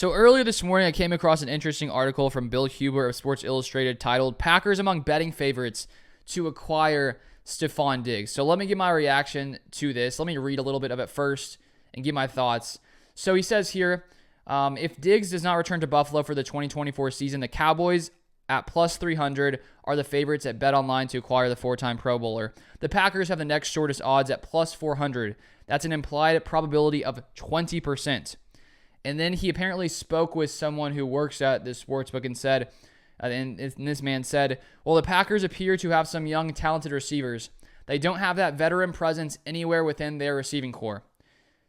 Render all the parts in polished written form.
So earlier this morning, I came across an interesting article from Bill Huber of Sports Illustrated titled Packers Among Betting Favorites to Acquire Stefon Diggs. So let me give my reaction to this. Let me read a little bit of it first and give my thoughts. So he says here, if Diggs does not return to Buffalo for the 2024 season, the Cowboys at plus 300 are the favorites at BetOnline to acquire the four-time Pro Bowler. The Packers have the next shortest odds at plus 400. That's an implied probability of 20%. And then he apparently spoke with someone who works at this sportsbook and said, and this man said, well, the Packers appear to have some young, talented receivers. They don't have that veteran presence anywhere within their receiving core.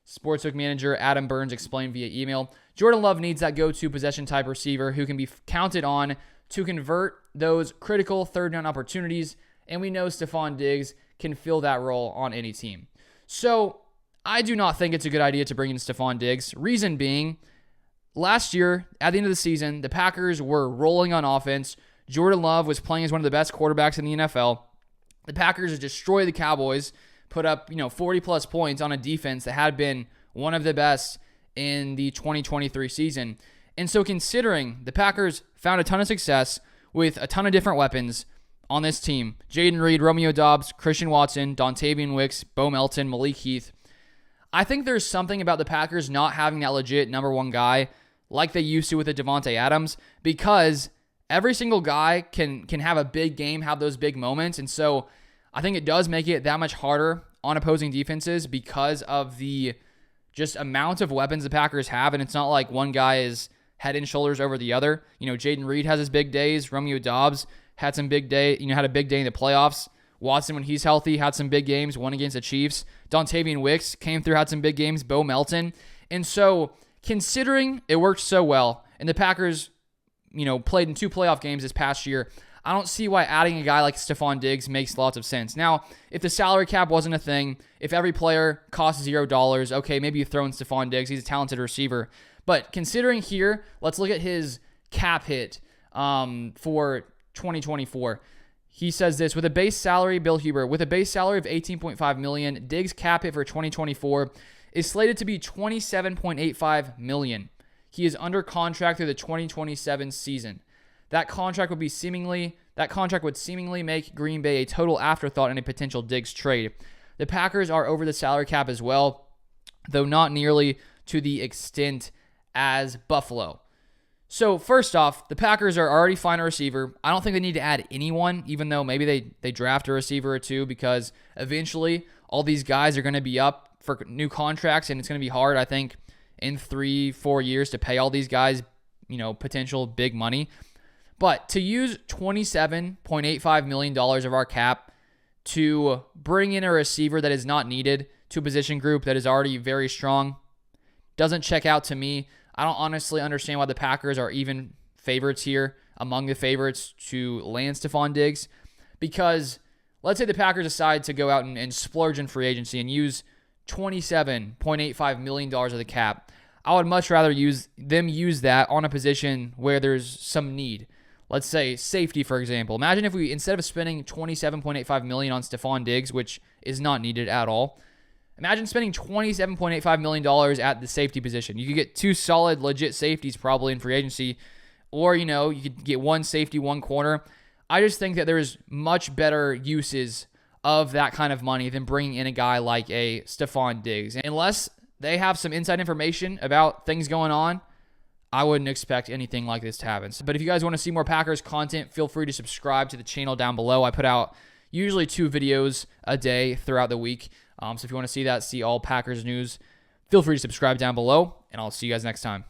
Sportsbook manager Adam Burns explained via email, Jordan Love needs that go-to possession type receiver who can be counted on to convert those critical third down opportunities, and we know Stefon Diggs can fill that role on any team. So I do not think it's a good idea to bring in Stefon Diggs. Reason being, last year, at the end of the season, the Packers were rolling on offense. Jordan Love was playing as one of the best quarterbacks in the NFL. The Packers destroyed the Cowboys, put up 40-plus points on a defense that had been one of the best in the 2023 season. And so considering the Packers found a ton of success with a ton of different weapons on this team, Jaden Reed, Romeo Doubs, Christian Watson, Dontavian Wicks, Bo Melton, Malik Heath, I think there's something about the Packers not having that legit number one guy like they used to with the Devontae Adams, because every single guy can have a big game, have those big moments. And so I think it does make it that much harder on opposing defenses because of the just amount of weapons the Packers have. And it's not like one guy is head and shoulders over the other. Jaden Reed has his big days. Romeo Doubs had some big day, had a big day in the playoffs. Watson, when he's healthy, had some big games, won against the Chiefs. Dontavian Wicks came through, had some big games. Bo Melton. And so considering it worked so well, and the Packers, played in 2 playoff games this past year, I don't see why adding a guy like Stefon Diggs makes lots of sense. Now, if the salary cap wasn't a thing, if every player costs $0, okay, maybe you throw in Stefon Diggs. He's a talented receiver. But considering here, let's look at his cap hit for 2024. He says this, with a base salary, Bill Huber, with a base salary of $18.5 million, Diggs' cap hit for 2024 is slated to be $27.85 million. He is under contract through the 2027 season. That contract would seemingly make Green Bay a total afterthought in a potential Diggs trade. The Packers are over the salary cap as well, though not nearly to the extent as Buffalo. So first off, the Packers are already fine a receiver. I don't think they need to add anyone, even though maybe they draft a receiver or two, because eventually all these guys are going to be up for new contracts, and it's going to be hard, I think, in 3-4 years to pay all these guys, potential big money. But to use $27.85 million of our cap to bring in a receiver that is not needed to a position group that is already very strong doesn't check out to me. I don't honestly understand why the Packers are even favorites here, among the favorites to land Stefon Diggs, because let's say the Packers decide to go out and splurge in free agency and use $27.85 million of the cap. I would much rather use that on a position where there's some need. Let's say safety, for example. Imagine if we, instead of spending $27.85 million on Stefon Diggs, which is not needed at all, imagine spending $27.85 million at the safety position. You could get 2 solid, legit safeties probably in free agency, or, you could get 1 safety, 1 corner. I just think that there's much better uses of that kind of money than bringing in a guy like a Stefon Diggs. And unless they have some inside information about things going on, I wouldn't expect anything like this to happen. But if you guys want to see more Packers content, feel free to subscribe to the channel down below. I put out usually 2 videos a day throughout the week. So if you want to see all Packers news, feel free to subscribe down below, and I'll see you guys next time.